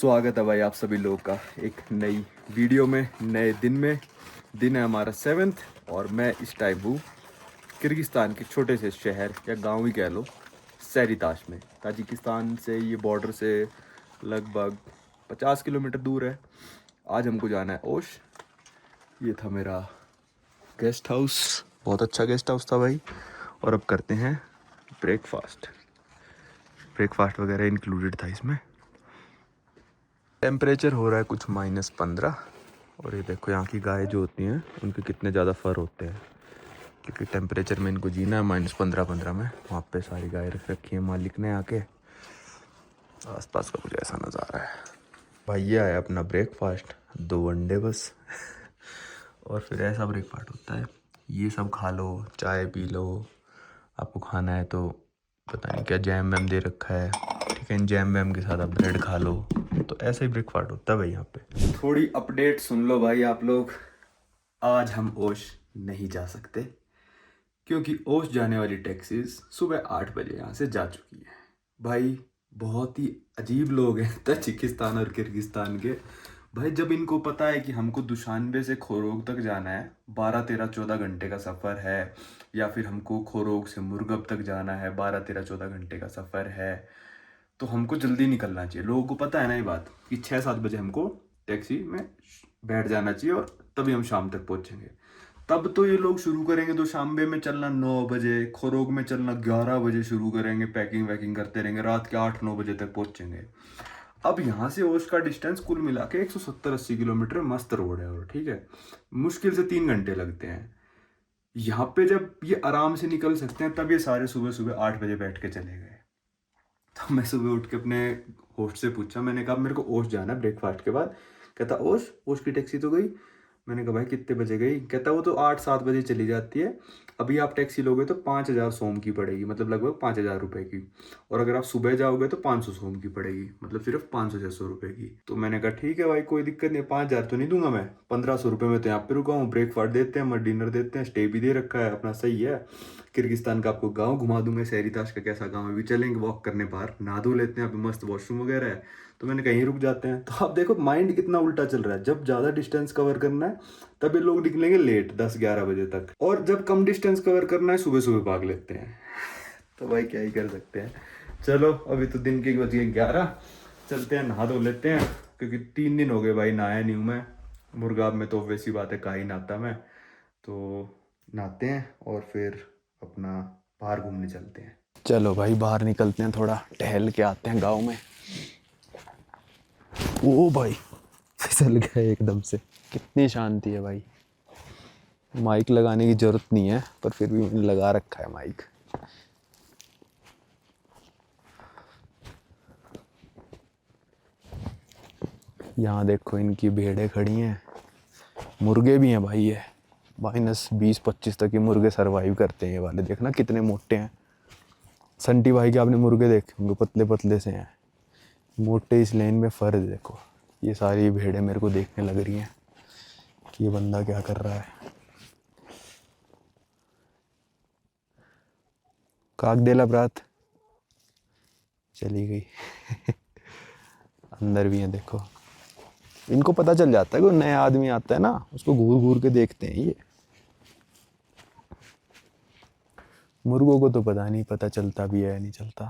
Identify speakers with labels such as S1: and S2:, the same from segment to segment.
S1: स्वागत है भाई आप सभी लोगों का एक नई वीडियो में, नए दिन में। दिन है हमारा 7th और मैं इस टाइम हूँ किर्गिस्तान के छोटे से शहर या गांव ही कह लो, सैरीताश में। ताजिकिस्तान से ये बॉर्डर से लगभग 50 किलोमीटर दूर है। आज हमको जाना है ओश। ये था मेरा गेस्ट हाउस, बहुत अच्छा गेस्ट हाउस था भाई। और अब करते हैं ब्रेकफास्ट। ब्रेकफास्ट वगैरह इंक्लूडेड था इसमें। टेम्परेचर हो रहा है कुछ -15। और ये देखो यहाँ की गाय जो होती हैं उनके कितने ज़्यादा फर होते हैं, क्योंकि टेम्परेचर में इनको जीना है -15 में। वहाँ पे सारी गाय रख रखी है मालिक ने आके। आसपास का कुछ ऐसा नज़ारा है भाई। ये आया अपना ब्रेकफास्ट, 2 अंडे बस और फिर ऐसा ब्रेकफास्ट होता है। ये सब खा लो, चाय पी लो, आपको खाना है तो पता नहीं क्या जैम वैम दे रखा है, ठीक है। इन जैम वैम के साथ आप ब्रेड खा लो। तो ऐसा ही ब्रेकफास्ट होता है भाई यहाँ पे। थोड़ी अपडेट सुन लो भाई आप लोग। आज हम ओश नहीं जा सकते क्योंकि ओश जाने वाली टैक्सीज सुबह 8 बजे यहाँ से जा चुकी है। भाई बहुत ही अजीब लोग हैं ताजिकिस्तान और किर्गिस्तान के। भाई जब इनको पता है कि हमको दुशानबे से खोरोग तक जाना है, 12, 13, 14 घंटे का सफ़र है, या फिर हमको खोरोग से मुर्गब तक जाना है, 12, 13, 14 घंटे का सफ़र है, तो हमको जल्दी निकलना चाहिए। लोगों को पता है ना ये बात कि 6-7 बजे हमको टैक्सी में बैठ जाना चाहिए और तभी हम शाम तक पहुंचेंगे। तब तो ये लोग शुरू करेंगे दुशांबे में चलना 9 बजे, खोरोग में चलना 11 बजे शुरू करेंगे, पैकिंग वैकिंग करते रहेंगे, रात के 8-9 बजे तक पहुंचेंगे। अब यहाँ से ओश का डिस्टेंस कुल मिला के 170-80 किलोमीटर मस्त रोड है, और ठीक है मुश्किल से 3 घंटे लगते हैं। यहाँ पे जब ये आराम से निकल सकते हैं तब ये सारे सुबह सुबह 8 बजे बैठ के चले गए। तो मैं सुबह उठ के अपने होस्ट से पूछा, मैंने कहा मेरे को ओश जाना है ब्रेकफास्ट के बाद। कहता ओश ओश की टैक्सी तो गई। मैंने कहा भाई कितने बजे गई? कहता वो तो 8-7 बजे चली जाती है। अभी आप टैक्सी लोगे तो 5,000 सोम की पड़ेगी, मतलब लगभग 5,000 रुपये की। और अगर आप सुबह जाओगे तो 500 सोम की पड़ेगी, मतलब सिर्फ 500-600 रुपये की। तो मैंने कहा ठीक है भाई कोई दिक्कत नहीं, 5,000 तो नहीं दूंगा मैं, 1,500 रुपये में तो यहाँ पे रुका हूँ। ब्रेकफास्ट देते हैं, मत डिनर देते हैं, स्टे भी दे रखा है अपना, सही है। किर्गिस्तान का आपको गाँव घुमा दूंगा, सैरीताश का कैसा गाँव है। अभी चलेंगे वॉक करने बाहर, नहा धो लेते हैं, यहाँ पे मस्त वॉशरूम वगैरह है, तो मैंने कहीं रुक जाते हैं। तो आप देखो माइंड कितना उल्टा चल रहा है। जब ज़्यादा डिस्टेंस कवर करना है तब ये लोग निकलेंगे लेट 10-11 बजे तक, और जब कम डिस्टेंस कवर करना है सुबह सुबह भाग लेते हैं। तो भाई क्या ही कर सकते हैं। चलो अभी तो दिन के बज गए 11, चलते हैं नहा धो लेते हैं, क्योंकि 3 दिन हो गए भाई नहाया नहीं हूँ मैं। मुर्गाब में तो वैसी बात है का ही नहाता मैं। तो नहाते हैं और फिर अपना बाहर घूमने चलते हैं। चलो भाई बाहर निकलते हैं, थोड़ा टहल के आते हैं गाँव में। ओ भाई फिसल गए एकदम से। कितनी शांति है भाई। माइक लगाने की जरूरत नहीं है पर फिर भी मैंने लगा रखा है माइक। यहाँ देखो इनकी भेड़ें खड़ी हैं, मुर्गे भी हैं भाई। ये -20-25 तक ये मुर्गे सरवाइव करते हैं। ये वाले देखना कितने मोटे हैं। संटी भाई के आपने मुर्गे देखे होंगे, पतले पतले से हैं, मोटे। इस लाइन में फर देखो। ये सारी भेड़ें मेरे को देखने लग रही हैं कि ये बंदा क्या कर रहा है। काक देला प्रात चली गई अंदर भी है देखो। इनको पता चल जाता है कि नया आदमी आता है ना, उसको घूर घूर के देखते हैं ये। मुर्गों को तो पता नहीं, पता चलता भी है नहीं चलता,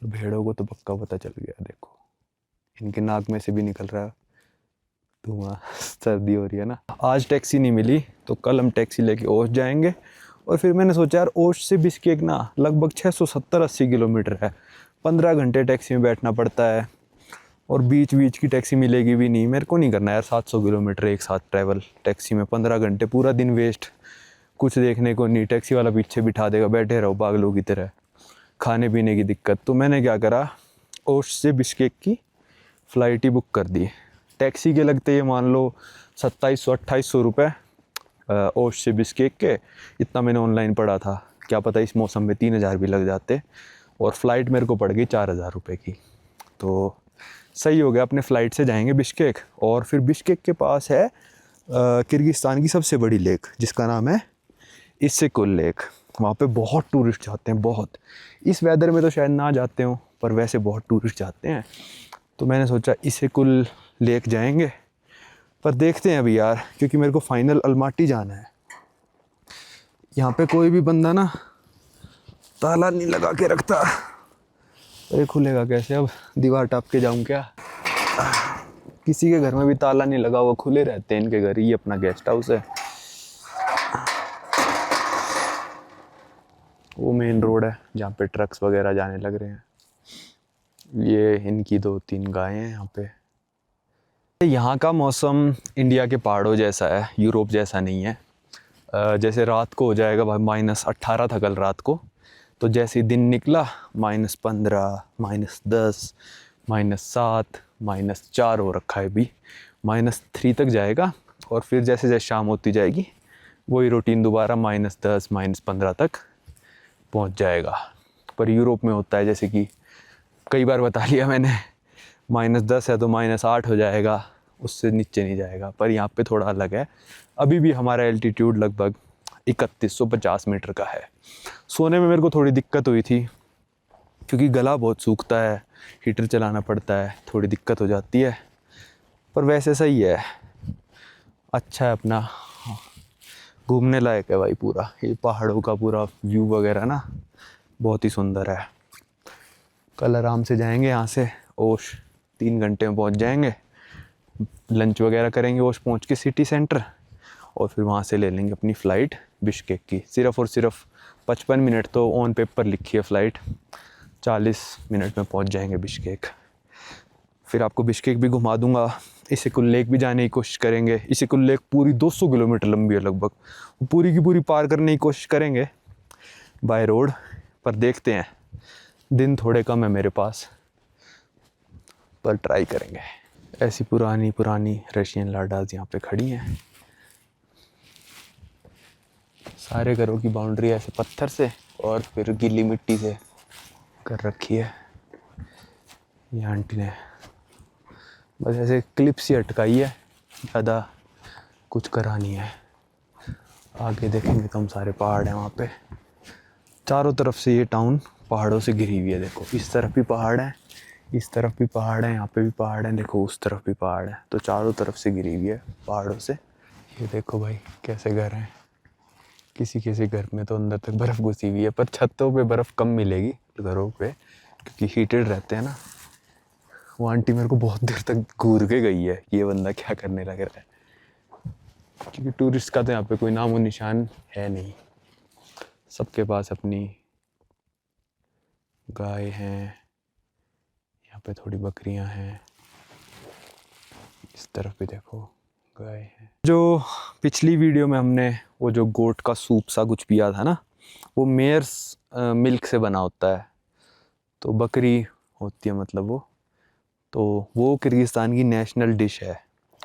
S1: तो भेड़ों को तो पक्का पता चल गया। देखो इनके नाक में से भी निकल रहा है धुआं। सर्दी हो रही है ना। आज टैक्सी नहीं मिली तो कल हम टैक्सी लेके ओश जाएंगे। और फिर मैंने सोचा यार ओश से बिश्केक ना लगभग 670-80 किलोमीटर है, 15 घंटे टैक्सी में बैठना पड़ता है, और बीच बीच की टैक्सी मिलेगी भी नहीं। मेरे को नहीं करना यार 700 किलोमीटर एक साथ ट्रैवल टैक्सी में, 15 घंटे पूरा दिन वेस्ट, कुछ देखने को नहीं। टैक्सी वाला पीछे बिठा देगा, बैठे रहो पागलों की तरह, खाने पीने की दिक्कत। तो मैंने क्या करा, ओश से बिश्केक की फ़्लाइट ही बुक कर दी। टैक्सी के लगते ये मान लो 2700-2800 रुपये ओश से बिश्केक के। इतना मैंने ऑनलाइन पढ़ा था, क्या पता इस मौसम में 3,000 भी लग जाते। और फ़्लाइट मेरे को पड़ गई 4,000 रुपये की। तो सही हो गया, अपने फ़्लाइट से जाएंगे बिश्केक। और फिर बिश्केक के पास है किर्गिस्तान की सबसे बड़ी लेक, जिसका नाम है इस्सिकुल लेक। वहाँ पे बहुत टूरिस्ट जाते हैं, बहुत। इस वेदर में तो शायद ना जाते हों, पर वैसे बहुत टूरिस्ट जाते हैं। तो मैंने सोचा इसे कुल लेक जाएंगे, पर देखते हैं अभी यार, क्योंकि मेरे को फाइनल अलमाटी जाना है। यहाँ पे कोई भी बंदा ना ताला नहीं लगा के रखता। ये खुलेगा कैसे? अब दीवार टाप के जाऊँ क्या? किसी के घर में भी ताला नहीं लगा हुआ, खुले रहते हैं इनके घर। ये अपना गेस्ट हाउस है, वो मेन रोड है जहाँ पे ट्रक्स वगैरह जाने लग रहे हैं। ये इनकी 2-3 गायें हैं यहाँ पे। यहाँ का मौसम इंडिया के पहाड़ों जैसा है, यूरोप जैसा नहीं है। जैसे रात को हो जाएगा भाई, -18 था कल रात को, तो जैसे दिन निकला -15, -10, -7, -4 हो रखा है अभी, -3 तक जाएगा। और फिर जैसे जैसे शाम होती जाएगी वही रूटीन दोबारा -10, -15 तक पहुंच जाएगा। पर यूरोप में होता है जैसे कि कई बार बता लिया मैंने, -10 है तो -8 हो जाएगा, उससे नीचे नहीं जाएगा। पर यहाँ पे थोड़ा अलग है। अभी भी हमारा एल्टीट्यूड लगभग 3150 मीटर का है। सोने में मेरे को थोड़ी दिक्कत हुई थी क्योंकि गला बहुत सूखता है, हीटर चलाना पड़ता है, थोड़ी दिक्कत हो जाती है। पर वैसे सही है, अच्छा है अपना, घूमने लायक है भाई। पूरा ये पहाड़ों का पूरा व्यू वगैरह ना बहुत ही सुंदर है। कल आराम से जाएंगे यहाँ से ओश, 3 घंटे में पहुँच जाएंगे। लंच वगैरह करेंगे ओश पहुँच के सिटी सेंटर, और फिर वहाँ से ले लेंगे अपनी फ़्लाइट बिश्केक की। सिर्फ़ और सिर्फ 55 मिनट तो ऑन पेपर लिखी है फ़्लाइट, 40 मिनट में पहुँच जाएंगे बिश्केक। फिर आपको बिश्केक भी घुमा दूंगा। इसिकुल लेक भी जाने की कोशिश करेंगे। इसिकुल लेक पूरी 200 किलोमीटर लंबी है लगभग, पूरी की पूरी पार करने की कोशिश करेंगे बाय रोड। पर देखते हैं, दिन थोड़े कम है मेरे पास, पर ट्राई करेंगे। ऐसी पुरानी पुरानी रशियन लाडास यहाँ पे खड़ी हैं। सारे घरों की बाउंड्री ऐसे पत्थर से और फिर गीली मिट्टी से कर रखी है। ये आंटी ने बस ऐसे क्लिप सी अटकाई है, ज़्यादा कुछ करा नहीं है। आगे देखेंगे तो हम सारे पहाड़ हैं वहाँ पे। चारों तरफ से ये टाउन पहाड़ों से घिरी हुई है। देखो इस तरफ भी पहाड़ है, इस तरफ भी पहाड़ है, यहाँ पे भी पहाड़ है, देखो उस तरफ भी पहाड़ है। तो चारों तरफ से घिरी हुई है पहाड़ों से। ये देखो भाई कैसे घर हैं। किसी किसी घर में तो अंदर तक बर्फ़ घुसी हुई है, पर छतों पे बर्फ़ कम मिलेगी घरों पे, क्योंकि हीटेड रहते हैं ना। वो आंटी मेरे को बहुत देर तक घूर के गई है, ये बंदा क्या करने लग रहा है, क्योंकि टूरिस्ट का तो यहाँ पे कोई नामो निशान है नहीं। सबके पास अपनी गाय हैं, यहाँ पे थोड़ी बकरियाँ हैं, इस तरफ भी देखो गाय है। जो पिछली वीडियो में हमने वो जो गोट का सूप सा कुछ पिया था ना, वो मेयर्स मिल्क से बना होता है। तो बकरी होती है मतलब वो किर्गिस्तान की नेशनल डिश है,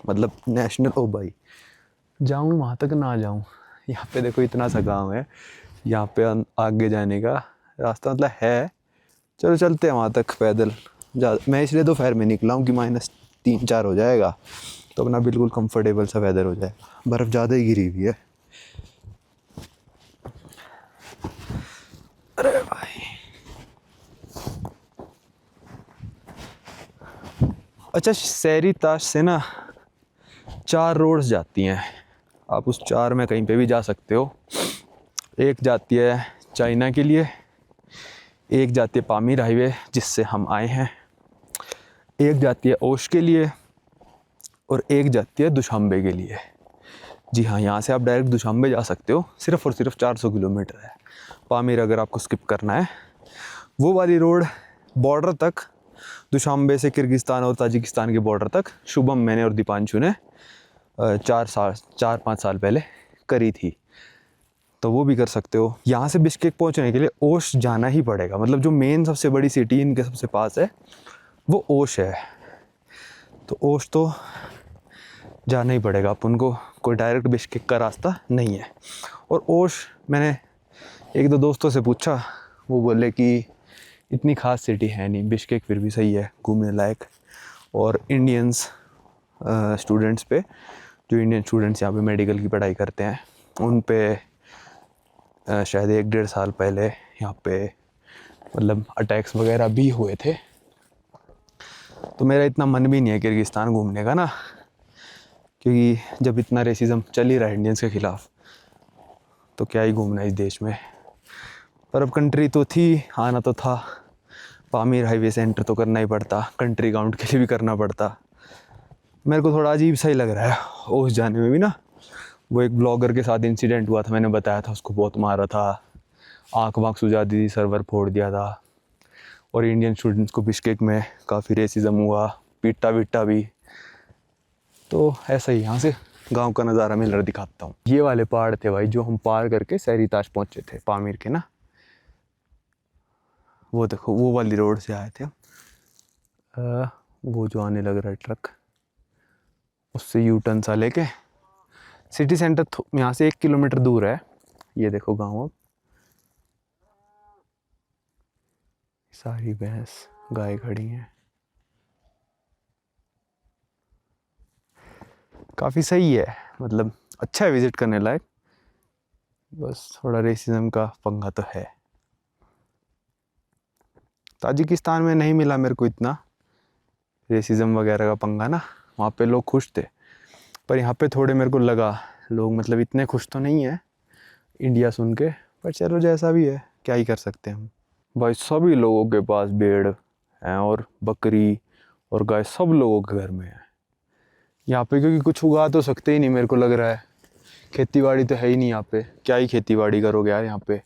S1: मतलब नेशनल। ओ भाई जाऊँ वहाँ तक ना जाऊँ, यहाँ पे देखो इतना सा गाँव है, यहाँ पे आगे जाने का रास्ता मतलब है। चलो चलते हैं वहाँ तक पैदल। मैं इसलिए दोपहर में निकला हूँ कि -3-4 हो जाएगा, तो अपना बिल्कुल कंफर्टेबल सा वेदर हो जाएगा। बर्फ़ ज़्यादा ही गिरी हुई है। अरे भाई अच्छा, शहरी ताश से ना 4 रोड्स जाती हैं। आप उस 4 में कहीं पे भी जा सकते हो। एक जाती है चाइना के लिए, एक जाती है पामीर हाईवे जिससे हम आए हैं, एक जाती है ओश के लिए, और एक जाती है दुशांबे के लिए। जी हाँ, यहाँ से आप डायरेक्ट दुशांबे जा सकते हो, सिर्फ़ और सिर्फ 400 किलोमीटर है। पामीर अगर आपको स्किप करना है, वो वाली रोड बॉर्डर तक, दुशांबे से किर्गिस्तान और ताजिकिस्तान के बॉर्डर तक शुभम, मैंने और दीपांशु ने 4-5 साल पहले करी थी। तो वो भी कर सकते हो। यहाँ से बिश्केक पहुँचने के लिए ओश जाना ही पड़ेगा, मतलब जो मेन सबसे बड़ी सिटी इनके सबसे पास है वो ओश है। तो ओश तो जाना ही पड़ेगा अपन को, कोई डायरेक्ट बिश्केक का रास्ता नहीं है। और ओश मैंने 1-2 दोस्तों से पूछा, वो बोले कि इतनी ख़ास सिटी है नहीं, बिश्केक फिर भी सही है घूमने लायक। और इंडियंस स्टूडेंट्स पे, जो इंडियन स्टूडेंट्स यहाँ पे मेडिकल की पढ़ाई करते हैं, उन पे शायद 1-1.5 साल पहले यहाँ पे मतलब अटैक्स वगैरह भी हुए थे। तो मेरा इतना मन भी नहीं है किर्गिस्तान घूमने का ना, क्योंकि जब इतना रेसिज्म चल ही रहा है इंडियंस के ख़िलाफ़, तो क्या ही घूमना इस देश में। पर अब कंट्री तो थी, आना तो था। पामीर हाईवे से एंटर तो करना ही पड़ता, कंट्री काउंट के लिए भी करना पड़ता। मेरे को थोड़ा अजीब सा ही लग रहा है ओस जाने में भी ना। वो एक ब्लॉगर के साथ इंसिडेंट हुआ था, मैंने बताया था, उसको बहुत मारा था, आँख वाँख सुझा दी थी, सर्वर फोड़ दिया था। और इंडियन स्टूडेंट्स को बिश्केक में काफ़ी रेसिज्म हुआ, पीटा वीटा भी। तो ऐसा ही यहाँ से गांव का नज़ारा मैं लड़ दिखाता हूँ। ये वाले पहाड़ थे भाई जो हम पार करके सहरीताश पहुँचे थे पामीर के ना। वो देखो वो वाली रोड से आए थे। वो जो आने लग रहा है ट्रक, उससे यू टर्न सा लेके सिटी सेंटर यहाँ से 1 किलोमीटर दूर है। ये देखो गाँव, अब सारी भैंस गाय खड़ी हैं। काफ़ी सही है, मतलब अच्छा है विज़िट करने लायक। बस थोड़ा रेसिज्म का पंगा तो है। ताजिकिस्तान में नहीं मिला मेरे को इतना रेसिज्म वगैरह का पंगा ना, वहाँ पे लोग खुश थे। पर यहाँ पे थोड़े मेरे को लगा लोग मतलब इतने खुश तो नहीं है इंडिया सुन के। पर चलो जैसा भी है, क्या ही कर सकते हैं हम। भाई सभी लोगों के पास भेड़ हैं और बकरी और गाय सब लोगों के घर में है यहाँ पे, क्योंकि कुछ उगा तो सकते ही नहीं मेरे को लग रहा है। खेती बाड़ी तो है ही नहीं यहाँ पे, क्या ही खेती बाड़ी करोगे यार यहाँ पे।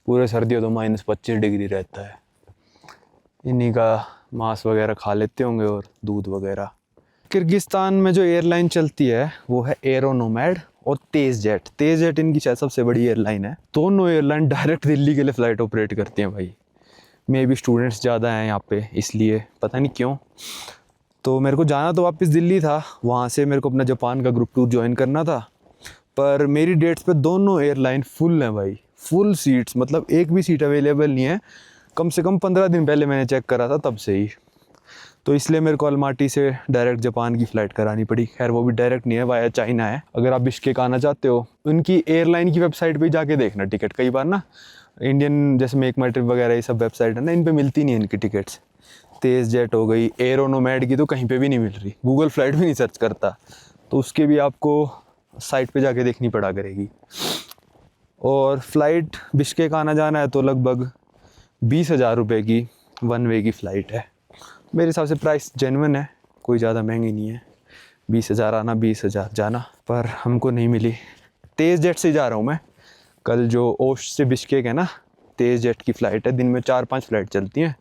S1: पूरे सर्दियों तो -25 डिग्री रहता है। इन्हीं का मांस वगैरह खा लेते होंगे और दूध वगैरह। किर्गिस्तान में जो एयरलाइन चलती है वो है एरो नोमैड और तेज़ जेट इनकी शायद सबसे बड़ी एयरलाइन है। दोनों एयरलाइन डायरेक्ट दिल्ली के लिए फ़्लाइट ऑपरेट करती हैं भाई। मे भी स्टूडेंट्स ज़्यादा हैं यहाँ पे इसलिए, पता नहीं क्यों। तो मेरे को जाना तो वापस दिल्ली था, वहाँ से मेरे को अपना जापान का ग्रुप टूर ज्वाइन करना था। पर मेरी डेट्स पे दोनों एयरलाइन फुल हैं भाई, फुल सीट्स, मतलब एक भी सीट अवेलेबल नहीं है। कम से कम 15 दिन पहले मैंने चेक करा था तब से ही। तो इसलिए मेरे को अलमाटी से डायरेक्ट जापान की फ़्लाइट करानी पड़ी। खैर वो भी डायरेक्ट नहीं है, वाया चाइना है। अगर आप बिश्केक आना चाहते हो, उनकी एयरलाइन की वेबसाइट पे जाके देखना टिकट। कई बार ना इंडियन जैसे मेक माई ट्रिप वगैरह ये सब वेबसाइट है ना, इन पे मिलती नहीं है इनकी टिकट्स। तेज़ जेट हो गई, एरो नोमैड की तो कहीं पे भी नहीं मिल रही, गूगल फ्लाइट भी नहीं सर्च करता। तो उसके भी आपको साइट पे जाके देखनी पड़ा करेगी। और फ़्लाइट बिश्केक आना जाना है तो लगभग 20,000 रुपये की वन वे की फ़्लाइट है। मेरे हिसाब से प्राइस जेन्युइन है, कोई ज़्यादा महंगी नहीं है। 20,000 आना 20,000 जाना। पर हमको नहीं मिली। तेज़ जेट से जा रहा हूँ मैं। कल जो ओश से बिश्केक है ना, तेज़ जेट की फ़्लाइट है। दिन में 4-5 फ़्लाइट चलती हैं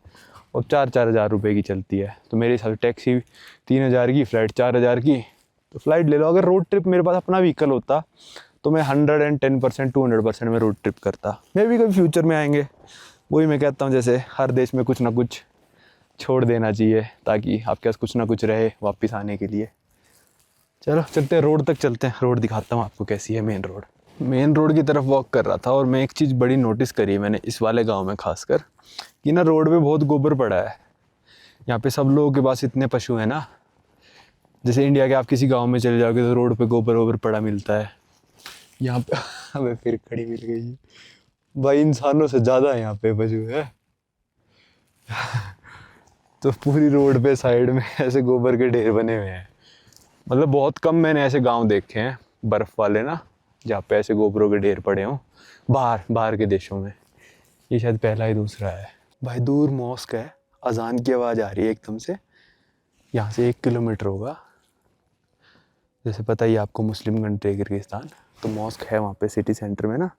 S1: और 4-4 हज़ार रुपये की चलती है। तो मेरे हिसाब से टैक्सी 3,000 की, फ़्लाइट 4,000 की, तो फ़्लाइट ले लो। अगर रोड ट्रिप मेरे पास अपना व्हीकल होता तो मैं 110% 200% में रोड ट्रिप करता। मे भी कभी फ्यूचर में आएंगे। वही मैं कहता हूँ, जैसे हर देश में कुछ ना कुछ छोड़ देना चाहिए ताकि आपके पास कुछ ना कुछ रहे वापस आने के लिए। चलो चलते हैं, रोड तक चलते हैं। रोड दिखाता हूँ आपको कैसी है। मेन रोड की तरफ वॉक कर रहा था और मैं एक चीज़ बड़ी नोटिस करी है मैंने इस वाले गांव में खासकर, कि ना रोड पे बहुत गोबर पड़ा है। यहाँ पे सब लोगों के पास इतने पशु हैं ना, जैसे इंडिया के आप किसी गांव में चले जाओगे तो रोड पे गोबर पड़ा मिलता है। यहाँ पे हमें फिर खड़ी मिल गई भाई, इंसानों से ज़्यादा यहाँ पे पशु है। तो पूरी रोड पे साइड में ऐसे गोबर के ढेर बने हुए हैं। मतलब बहुत कम मैंने ऐसे गांव देखे हैं बर्फ़ वाले ना, जहाँ पे ऐसे गोबरों के ढेर पड़े हों बाहर के देशों में। ये शायद पहला ही दूसरा है। भाई दूर मॉस्क है, अजान की आवाज़ आ रही है एकदम से। यहाँ से 1 किलोमीटर होगा। जैसे पता ही आपको मुस्लिम कंट्री किर्गिस्तान, तो मॉस्क है वहाँ पे सिटी सेंटर में ना।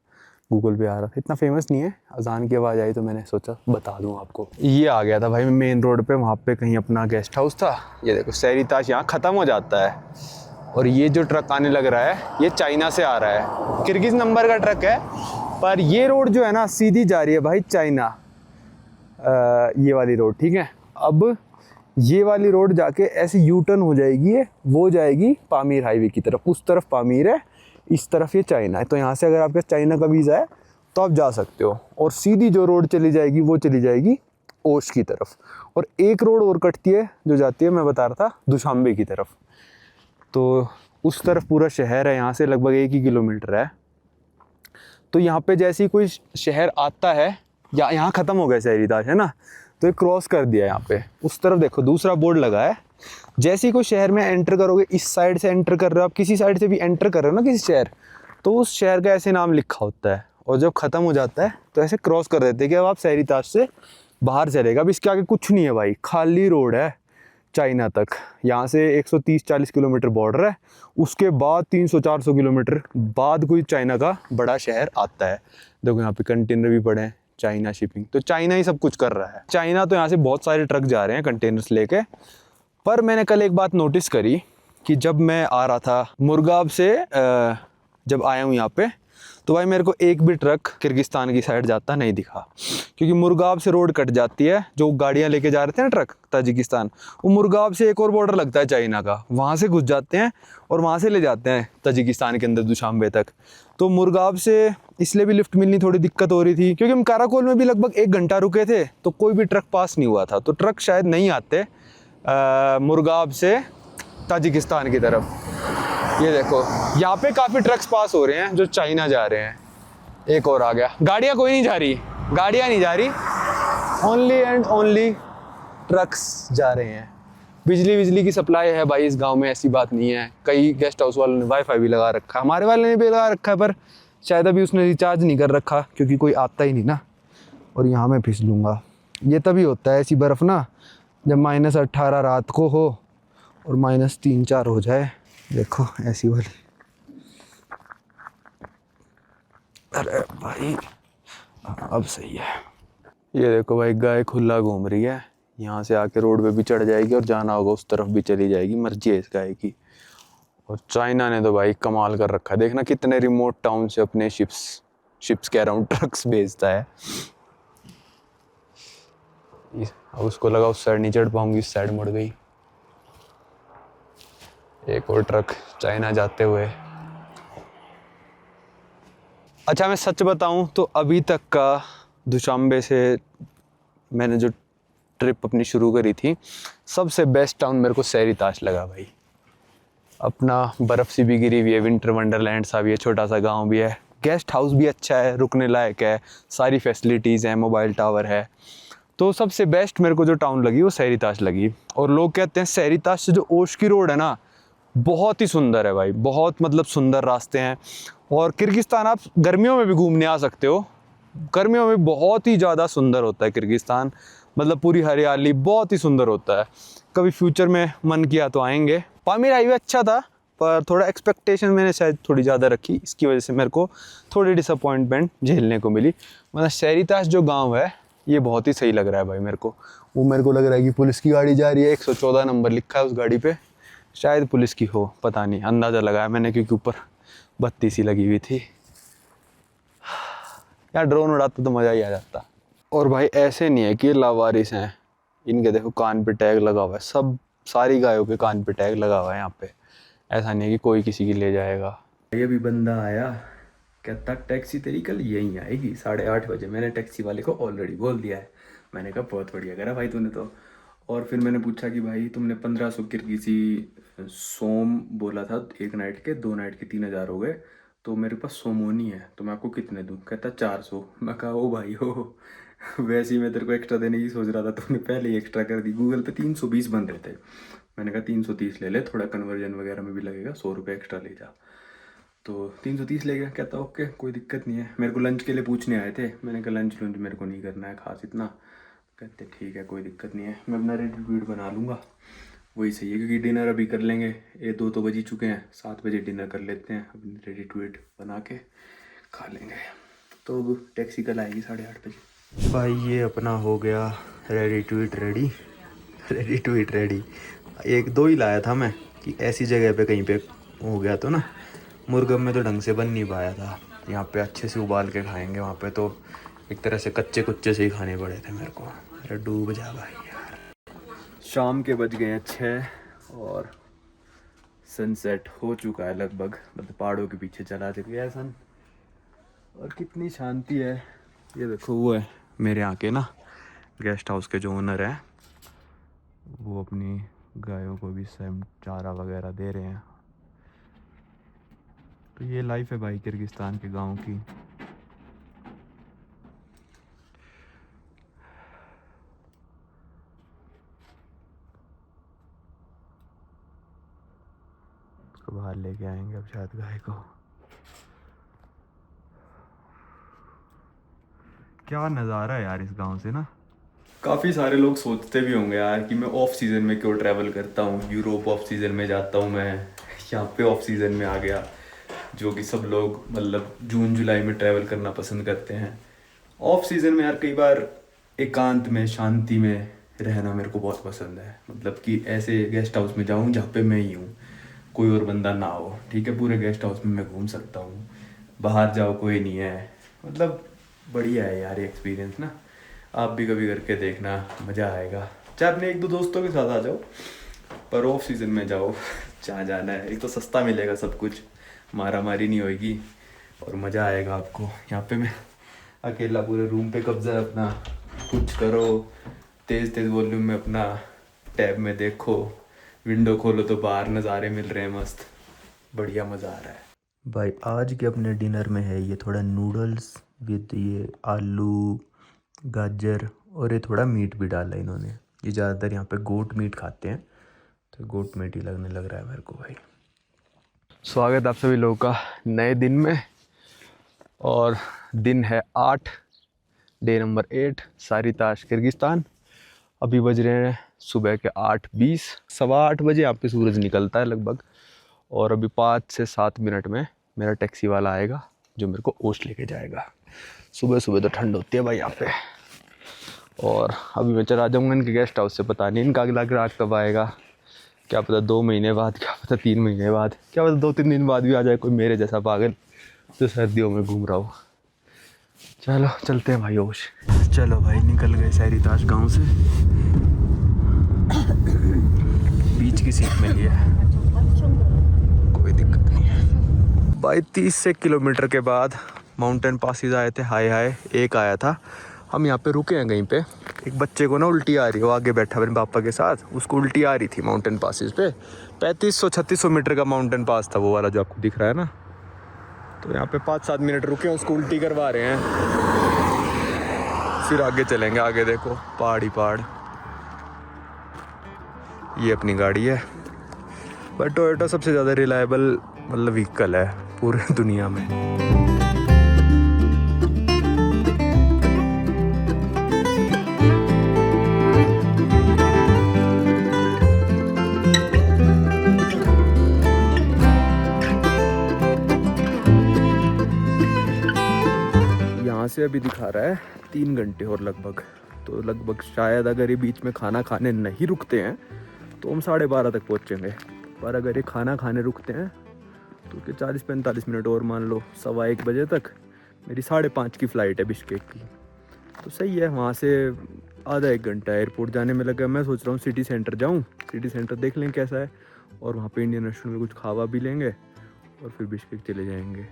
S1: गूगल पे आ रहा था, इतना फेमस नहीं है। अजान की आवाज़ आई तो मैंने सोचा बता दूँ आपको। ये आ गया था भाई मैं मेन रोड पे, वहाँ पे कहीं अपना गेस्ट हाउस था। ये देखो सहरीताश यहाँ ख़त्म हो जाता है। और ये जो ट्रक आने लग रहा है ये चाइना से आ रहा है, किर्गिज़ नंबर का ट्रक है। पर ये रोड जो है ना सीधी जा रही है भाई चाइना, ये वाली रोड, ठीक है। अब ये वाली रोड जाके ऐसे यू टर्न हो जाएगी, वो जाएगी पामीर हाईवे की तरफ। उस तरफ पामीर है, इस तरफ ये चाइना है। तो यहाँ से अगर आपके चाइना का वीज़ा है तो आप जा सकते हो। और सीधी जो रोड चली जाएगी वो चली जाएगी ओश की तरफ। और एक रोड और कटती है जो जाती है, मैं बता रहा था, दुशांबे की तरफ। तो उस तरफ पूरा शहर है, यहाँ से लगभग 1 ही किलोमीटर है। तो यहाँ पे जैसे ही कोई शहर आता है, या यहाँ ख़त्म हो गया सहरीताश है ना,
S2: तो ये क्रॉस कर दिया यहाँ पे। उस तरफ देखो दूसरा बोर्ड लगा है। जैसे ही कोई शहर में एंटर करोगे, इस साइड से एंटर कर रहे हो आप, किसी साइड से भी एंटर कर रहे हो ना किसी शहर, तो उस शहर का ऐसे नाम लिखा होता है। और जब ख़त्म हो जाता है तो ऐसे क्रॉस कर देते हैं कि अब आप शहरीताश से बाहर चलेगा। अब इसके आगे कुछ नहीं है भाई, खाली रोड है चाइना तक। यहाँ से 130-40 किलोमीटर बॉर्डर है, उसके बाद 300-400 किलोमीटर बाद कोई चाइना का बड़ा शहर आता है। देखो यहाँ पे कंटेनर भी पड़े हैं, चाइना शिपिंग। तो चाइना ही सब कुछ कर रहा है। चाइना तो यहाँ से बहुत सारे ट्रक जा रहे हैं कंटेनर्स लेके। पर मैंने कल एक बात नोटिस करी कि जब मैं आ रहा था मुरगाब से, जब आया हूँ यहाँ पे, तो भाई मेरे को एक भी ट्रक किर्गिस्तान की साइड जाता नहीं दिखा। क्योंकि मुरगाब से रोड कट जाती है, जो गाड़ियाँ लेके जा रहे थे ना ट्रक ताजिकिस्तान, वो मुरगाब से एक और बॉर्डर लगता है चाइना का, वहाँ से घुस जाते हैं और वहाँ से ले जाते हैं ताजिकिस्तान के अंदर दुशांबे तक। तो मुरगाब से इसलिए भी लिफ्ट मिलनी थोड़ी दिक्कत हो रही थी, क्योंकि हम काराकोल में भी लगभग 1 घंटा रुके थे तो कोई भी ट्रक पास नहीं हुआ था। तो ट्रक शायद नहीं आते मुरगाब से ताजिकिस्तान की तरफ। ये देखो यहाँ पे काफ़ी ट्रक्स पास हो रहे हैं जो चाइना जा रहे हैं। एक और आ गया, गाड़ियाँ कोई नहीं जा रही, गाड़ियाँ नहीं जा रही, ओनली एंड ओनली ट्रक्स जा रहे हैं। बिजली की सप्लाई है भाई इस गांव में, ऐसी बात नहीं है। कई गेस्ट हाउस वालों ने वाईफाई भी लगा रखा है, हमारे वाले ने भी लगा रखा है, पर शायद अभी उसने रिचार्ज नहीं कर रखा क्योंकि कोई आता ही नहीं ना। और यहाँ मैं फिसलूँगा। ये तभी होता है ऐसी बर्फ़ ना, जब -18 रात को हो और -3-4 हो जाए। देखो ऐसी वाली, अरे भाई अब सही है। ये देखो भाई गाय खुला घूम रही है, यहाँ से आके रोड पे भी चढ़ जाएगी और जाना होगा उस तरफ भी चली जाएगी, मर्जी है इस गाय की। और चाइना ने तो भाई कमाल कर रखा है, देखना कितने रिमोट टाउन से अपने शिप्स कह रहा हूँ, ट्रक्स भेजता है। अब उसको लगा उस साइड नहीं चढ़ पाऊंगी, इस साइड मुड़ गई। एक और ट्रक चाइना जाते हुए। अच्छा मैं सच बताऊं तो अभी तक का दुशांबे से मैंने जो ट्रिप अपनी शुरू करी थी, सबसे बेस्ट टाउन मेरे को शहरीताश लगा भाई। अपना बर्फ़ सी भी गिरी हुई है, विंटर वंडरलैंड सा भी है, छोटा सा गांव भी है, गेस्ट हाउस भी अच्छा है, रुकने लायक है, सारी फैसिलिटीज़ हैं, मोबाइल टावर है। तो सबसे बेस्ट मेरे को जो टाउन लगी वो शहरीताश लगी। और लोग कहते हैं शहरीताश से जो ओश की रोड है ना, बहुत ही सुंदर है भाई, बहुत मतलब सुंदर रास्ते हैं। और किर्गिस्तान आप गर्मियों में भी घूमने आ सकते हो, गर्मियों में बहुत ही ज़्यादा सुंदर होता है किर्गिस्तान, मतलब पूरी हरियाली, बहुत ही सुंदर होता है। कभी फ्यूचर में मन किया तो आएंगे। पामीर हाईवे अच्छा था, पर थोड़ा एक्सपेक्टेशन मैंने शायद थोड़ी ज़्यादा रखी, इसकी वजह से मेरे को थोड़ी डिसअपॉइंटमेंट झेलने को मिली। मतलब शहरीताश जो गाँव है ये बहुत ही सही लग रहा है भाई मेरे को। वो मेरे को लग रहा है कि पुलिस की गाड़ी जा रही है, 114 नंबर लिखा है उस गाड़ी पे, शायद पुलिस की हो, पता नहीं, अंदाज़ा लगाया मैंने क्योंकि ऊपर बत्ती सी लगी हुई थी। यार ड्रोन उड़ाता तो मज़ा ही आ जाता। और भाई ऐसे नहीं है कि ये लावारिस हैं, इनके देखो कान पे टैग लगा हुआ है, सब सारी गायों के कान पे टैग लगा हुआ है यहाँ पे। ऐसा नहीं है कि कोई किसी की ले जाएगा।
S1: ये भी बंदा आया, कहता टैक्सी तेरी कल यहीं आएगी 8:30 बजे। मैंने टैक्सी वाले को ऑलरेडी बोल दिया है। मैंने कहा बहुत बढ़िया करा भाई तूने तो। और फिर मैंने पूछा कि भाई तुमने 1500 किर्गिज़ी सोम बोला था, 1 नाइट के, 2 नाइट के 3000 हो गए, तो मेरे पास सोमोनी है, तो मैं आपको कितने दूँ? कहता 400। मैं कहा ओ भाई हो, वैसे ही मैं तेरे को एक्स्ट्रा देने की सोच रहा था, तूने पहले ही एक्स्ट्रा कर दी। गूगल पे 320 बन रहे थे, मैंने कहा 330 ले ले, थोड़ा कन्वर्जन वगैरह में भी लगेगा, 100 रुपये एक्स्ट्रा ले जा। तो 330 ले गया। कहता ओके कोई दिक्कत नहीं है। मेरे को लंच के लिए पूछने आए थे, मैंने कहा लंच मेरे को नहीं करना है खास इतना। कहते ठीक है कोई दिक्कत नहीं है, मैं अपना रेडी ट्वीट बना लूँगा, वही सही है, क्योंकि डिनर अभी कर लेंगे, ये 2 तो बज ही चुके हैं, 7 बजे डिनर कर लेते हैं, अपनी रेडी ट्वीट बना के खा लेंगे। तो अब टैक्सी कल आएगी 8:30 बजे। भाई ये अपना हो गया ready tweet ready, ready tweet ready. 1-2 ही लाया था मैं कि ऐसी जगह पे कहीं पे हो गया तो ना। मुर्गम में तो ढंग से बन नहीं पाया था, यहाँ पे अच्छे से उबाल के खाएंगे, वहाँ पे तो एक तरह से कच्चे कुच्चे से ही खाने पड़े थे मेरे को। अरे डूब जा भाई यार। शाम के बज गए हैं 6 और सनसेट हो चुका है लगभग, मतलब पहाड़ों के पीछे चला गया है सन। और कितनी शांति है। ये देखो वो है मेरे यहाँ के ना गेस्ट हाउस के जो ओनर हैं, वो अपनी गायों को भी सेम चारा वगैरह दे रहे हैं। तो ये लाइफ है भाई किर्गिस्तान के गांव की। इसको बाहर लेके आएंगे अब शायद गाय को। क्या नज़ारा है यार इस गांव से ना। काफ़ी सारे लोग सोचते भी होंगे यार कि मैं ऑफ सीज़न में क्यों ट्रैवल करता हूँ, यूरोप ऑफ सीज़न में जाता हूँ, मैं यहाँ पे ऑफ सीज़न में आ गया, जो कि सब लोग मतलब जून जुलाई में ट्रैवल करना पसंद करते हैं। ऑफ सीज़न में यार कई बार एकांत में शांति में रहना मेरे को बहुत पसंद है। मतलब कि ऐसे गेस्ट हाउस में जाऊँ जहाँ पे मैं ही हूँ, कोई और बंदा ना हो, ठीक है, पूरे गेस्ट हाउस में मैं घूम सकता हूँ, बाहर जाओ कोई नहीं है, मतलब बढ़िया है यार ये एक्सपीरियंस ना। आप भी कभी करके देखना, मज़ा आएगा। चाहे अपने 1-2 दोस्तों के साथ आ जाओ, पर ऑफ सीज़न में जाओ जहाँ जाना है। एक तो सस्ता मिलेगा सब कुछ, मारा मारी नहीं होएगी और मज़ा आएगा आपको। यहाँ पे मैं अकेला पूरे रूम पे कब्जा है अपना, कुछ करो, तेज़ तेज़ वॉल्यूम में अपना टैब में देखो, विंडो खोलो तो बाहर नज़ारे मिल रहे हैं मस्त, बढ़िया मज़ा आ रहा है भाई। आज के अपने डिनर में है ये थोड़ा नूडल्स विद ये आलू गाजर और ये थोड़ा मीट भी डाला है इन्होंने। ये ज़्यादातर यहाँ पे गोट मीट खाते हैं, तो गोट मीट ही लगने लग रहा है मेरे को भाई। स्वागत आप सभी लोगों का नए दिन में, और दिन है 8, डे नंबर 8, सारिताश किर्गिस्तान। अभी बज रहे हैं सुबह के 8:20, 7:15 बजे यहाँ पे सूरज निकलता है लगभग। और अभी 5 से 7 मिनट में मेरा टैक्सी वाला आएगा जो मेरे को ओस्ट लेके जाएगा। सुबह सुबह तो ठंड होती है भाई यहाँ पे। और अभी मैं चला जाऊँगा इनके गेस्ट हाउस से, पता नहीं इनका अगला ग्राहक कब आएगा, क्या पता 2 महीने बाद, क्या पता 3 महीने बाद, क्या पता 2-3 दिन बाद भी आ जाए कोई मेरे जैसा पागल जो सर्दियों में घूम रहा हो। चलो चलते हैं भाई ओश। चलो भाई निकल गए सारिताश गांव से, बीच की सीट में लिया है, कोई दिक्कत नहीं है भाई। 30 किलोमीटर के बाद माउंटेन पासेस आए थे, हाय एक आया था। हम यहाँ पे रुके हैं कहीं पे, एक बच्चे को ना उल्टी आ रही है, वो आगे बैठा मेरे पापा के साथ, उसको उल्टी आ रही थी माउंटेन पासेस पे। 3500-3600 मीटर का माउंटेन पास था वो वाला जो आपको दिख रहा है ना। तो यहाँ पे 5-7 मिनट रुके हैं, उसको उल्टी करवा रहे हैं, फिर आगे चलेंगे। आगे देखो पहाड़ ही पहाड़। ये अपनी गाड़ी है, बट टोयोटा सबसे ज़्यादा रिलायबल मतलब व्हीकल है पूरे दुनिया में। यहाँ से अभी दिखा रहा है 3 घंटे और लगभग, तो लगभग शायद अगर ये बीच में खाना खाने नहीं रुकते हैं तो हम 12:30 तक पहुँचेंगे। पर अगर ये खाना खाने रुकते हैं तो कि 40-45 मिनट और मान लो, 1:15 बजे तक। मेरी 5:30 की फ़्लाइट है बिश्केक की, तो सही है। वहाँ से आधा 1 घंटा एयरपोर्ट जाने में लगा। मैं सोच रहा हूँ सिटी सेंटर जाऊँ, सिटी सेंटर देख लें कैसा है, और वहाँ पे इंडियन रेस्टोरेंट में कुछ खावा भी लेंगे और फिर बिश्केक चले जाएंगे।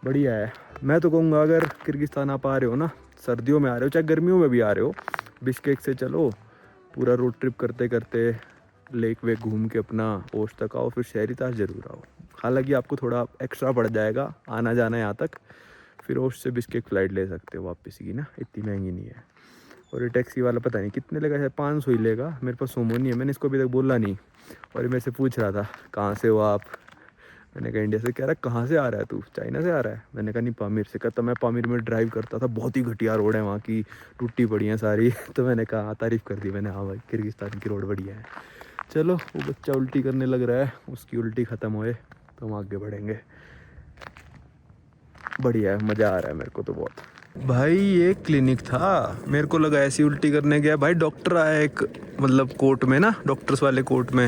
S1: बढ़िया है। मैं तो कहूँगा अगर किर्गिस्तान आप आ रहे हो ना, सर्दियों में आ रहे हो चाहे गर्मियों में भी आ रहे हो, बिश्केक से चलो, पूरा रोड ट्रिप करते करते लेक वेक घूम के अपना ओस्ट तक आओ, फिर सारिताश ज़रूर आओ। हालांकि आपको थोड़ा एक्स्ट्रा पड़ जाएगा आना जाना यहाँ तक, फिर ओस्ट से बिश्केक फ़्लाइट ले सकते हो वापस की ना, इतनी महंगी नहीं है। और ये टैक्सी वाला पता नहीं कितने लेगा, शायद 500 ही लेगा। मेरे पास सोमो नहीं है, मैंने इसको अभी तक बोला नहीं। और ये मेरे से पूछ रहा था कहाँ से हो आप, मैंने कहा इंडिया से। कह रहा कहाँ से आ रहा है तू, चाइना से आ रहा है। मैंने कहा नहीं पामीर से। कहता मैं पामीर में ड्राइव करता था, बहुत ही घटिया रोड है वहाँ की, टूटी पड़ी हैं सारी। तो मैंने कहा तारीफ़ कर दी मैंने, हाँ भाई किर्गिस्तान की रोड बढ़िया है। चलो वो बच्चा उल्टी करने लग रहा है, उसकी उल्टी ख़त्म होए तो हम आगे बढ़ेंगे। बढ़िया है, मज़ा आ रहा है मेरे को तो बहुत। भाई ये क्लिनिक था, मेरे को लगा ऐसी उल्टी करने गया, भाई डॉक्टर आया एक, मतलब कोर्ट में ना, डॉक्टर्स वाले कोर्ट में।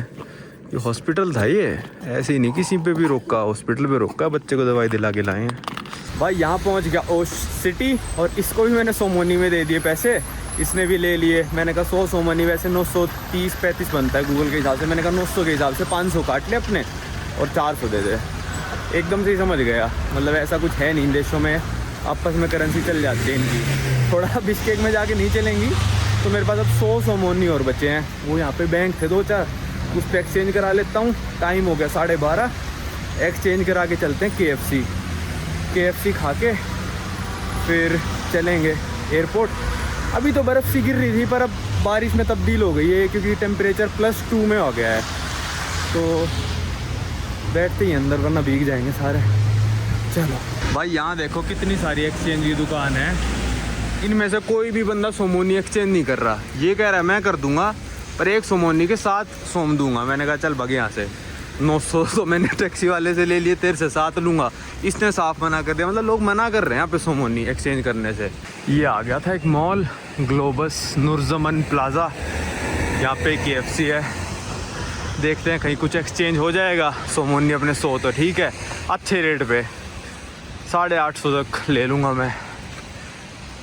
S1: ये हॉस्पिटल था ये, ऐसे ही नहीं किसी पे भी रोका, हॉस्पिटल पे रोका, बच्चे को दवाई दिला के लाए हैं। भाई यहाँ पहुँच गया ओस्ट सिटी, और इसको भी मैंने सोमोनी में दे दिए पैसे, इसने भी ले लिए। मैंने कहा 100 सोमोनी, वैसे 930-35 बनता है गूगल के हिसाब से। मैंने कहा 900 के हिसाब से 500 काट ले अपने और 400 दे दे। एकदम से ही समझ गया, मतलब ऐसा कुछ है नहीं, इन देशों में आपस में करेंसी चल जाती है इनकी। थोड़ा बिश्केक में जाके नहीं चलेंगी तो मेरे पास अब 100 सोमोनी और बचे हैं। वो यहाँ पे बैंक थे 2-4, उस पर एक्सचेंज करा लेता हूँ। टाइम हो गया 12:30, एक्सचेंज करा के चलते हैं KFC खा के फिर चलेंगे एयरपोर्ट। अभी तो बर्फ़ सी गिर रही थी, पर अब बारिश में तब्दील हो गई है क्योंकि टेम्परेचर +2 में हो गया है। तो
S2: बैठते ही अंदर वरना भीग जाएंगे सारे। चलो भाई, यहाँ देखो कितनी सारी एक्सचेंज की दुकान है। इनमें से कोई भी बंदा सोमोनी एक्सचेंज नहीं कर रहा। ये कह रहा है मैं कर दूंगा, पर एक सोमोनी के 7 सोम दूंगा। मैंने कहा चल भाग यहाँ से। 900 तो मैंने टैक्सी वाले से ले लिए, तेरे से 7 लूँगा। इसने साफ मना कर दिया। मतलब लोग मना कर रहे हैं यहाँ पे सोमोनी एक्सचेंज करने से। ये आ गया था एक मॉल, ग्लोबस नुरजमन प्लाजा। यहाँ पे KFC है। देखते हैं कहीं कुछ एक्सचेंज हो जाएगा। सोमोनी अपने 100 तो ठीक है, अच्छे रेट पे 850 तक ले लूँगा मैं,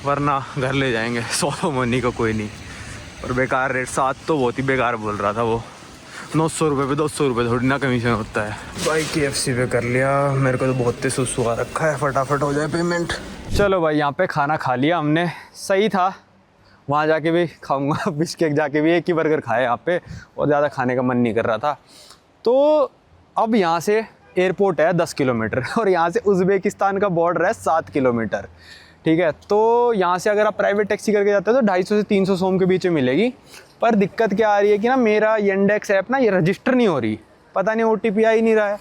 S2: वरना घर ले जाएंगे 100 सोमोनी का कोई नहीं। और बेकार रेट 7 तो बहुत ही बेकार बोल रहा था वो। 900 रुपये पे 200 रुपये थोड़ी ना कमीशन होता है। भाई KFC पे कर लिया। मेरे को तो बहुत तेज सुसु आ रखा है, फटाफट हो जाए पेमेंट। चलो भाई, यहाँ पे खाना खा लिया हमने, सही था। वहाँ जाके भी खाऊंगा, बिस्केट जाके भी एक ही बर्गर खाया यहाँ पे, और ज़्यादा खाने का मन नहीं कर रहा था। तो अब यहाँ से एयरपोर्ट है 10 किलोमीटर, और यहाँ से उज़्बेकिस्तान का बॉर्डर है 7 किलोमीटर, ठीक है। तो यहाँ से अगर आप प्राइवेट टैक्सी करके जाते हो तो 250 से 300 सोम के बीच में मिलेगी। पर दिक्कत क्या आ रही है कि ना, मेरा येंडेक्स ऐप ना ये रजिस्टर नहीं हो रही, पता नहीं OTP आ ही नहीं रहा है।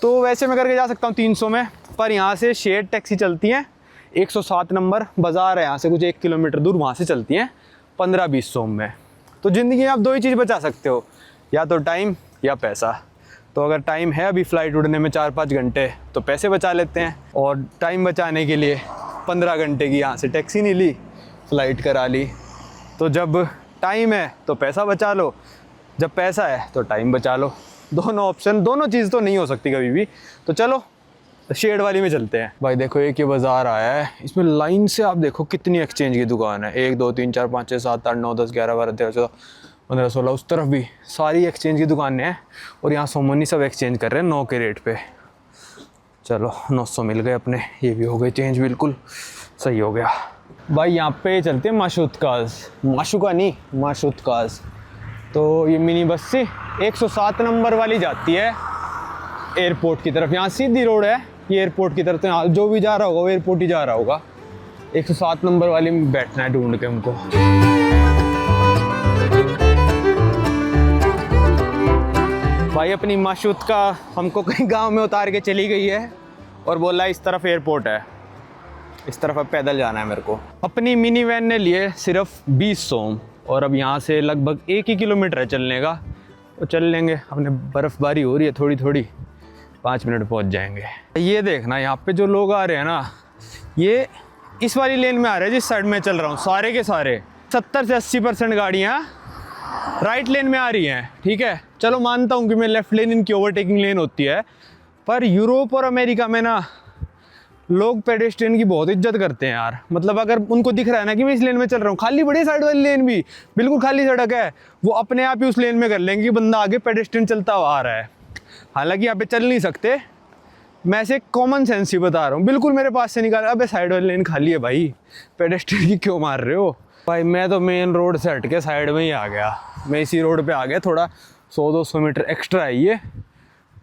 S2: तो वैसे मैं करके जा सकता हूँ 300 में, पर यहाँ से शेयर टैक्सी चलती हैं 107 नंबर बाज़ार है यहाँ से कुछ 1 किलोमीटर दूर, वहाँ से चलती हैं 15-20 सोम में। तो ज़िंदगी में आप 2 ही चीज़ बचा सकते हो, या तो टाइम या पैसा। तो अगर टाइम है अभी फ़्लाइट उड़ने में 4-5 घंटे, तो पैसे बचा लेते हैं। और टाइम बचाने के लिए 15 घंटे की यहाँ से टैक्सी नहीं ली, फ़्लाइट करा ली। तो जब टाइम है तो पैसा बचा लो, जब पैसा है तो टाइम बचा लो। दोनों ऑप्शन, दोनों चीज़ तो नहीं हो सकती कभी भी। तो चलो शेड वाली में चलते हैं। भाई देखो, एक ये बाज़ार आया है, इसमें लाइन से आप देखो कितनी एक्सचेंज की दुकान है। 1 2 3 4 5 6 7 8 9 10 11 12 13 14 15 16, उस तरफ भी सारी एक्सचेंज की दुकानें हैं। और यहाँ सोमोनी सब एक्सचेंज कर रहे हैं 9 के रेट पे। चलो 900 मिल गए अपने, ये भी हो गए चेंज, बिल्कुल सही हो गया। भाई यहाँ पे चलते हैं माशुतकाज, माशुका नहीं माशुतकाज। तो ये मिनी बस से 107 नंबर वाली जाती है एयरपोर्ट की तरफ। यहाँ सीधी रोड है ये एयरपोर्ट की तरफ, तो यहाँ जो भी जा रहा होगा वो एयरपोर्ट ही जा रहा होगा। 107 नंबर वाली में बैठना है ढूंढ के हमको। भाई अपनी माशुतका हमको कहीं गांव में उतार के चली गई है, और बोला इस तरफ एयरपोर्ट है, इस तरफ अब पैदल जाना है मेरे को। अपनी मिनी वैन ने लिए सिर्फ 20 सोम, और अब यहाँ से लगभग 1 ही किलोमीटर है चलने का। तो चल लेंगे, अपने बर्फ़बारी हो रही है थोड़ी थोड़ी, 5 मिनट पहुँच जाएंगे। ये देखना यहाँ पे जो लोग आ रहे हैं ना, ये इस वाली लेन में आ रहे हैं जिस साइड में चल रहा हूँ। सारे के सारे 70 से 80% गाड़ियाँ राइट लेन में आ रही हैं, ठीक है। चलो मानता हूँ कि मैं लेफ़्ट लेन इनकी ओवरटेकिंग लेन होती है, पर यूरोप और अमेरिका में ना लोग पेडेस्ट्रियन की बहुत इज्जत करते हैं यार। मतलब अगर उनको दिख रहा है ना कि मैं इस लेन में चल रहा हूँ, खाली बड़ी साइड वाली लेन भी बिल्कुल खाली सड़क है, वो अपने आप ही उस लेन में कर लेंगे कि बंदा आगे पेडेस्ट्रियन चलता हुआ आ रहा है। हालांकि यहाँ पे चल नहीं सकते, मैं ऐसे कॉमन सेंस ही बता रहा हूँ। बिल्कुल मेरे पास से निकाल, अबे साइड वाली लेन खाली है भाई, पेडेस्ट्रियन की क्यों मार रहे हो भाई। मैं तो मेन रोड से हट के साइड में ही आ गया, मैं इसी रोड पे आ गया। थोड़ा 100-200 मीटर एक्स्ट्रा है ये,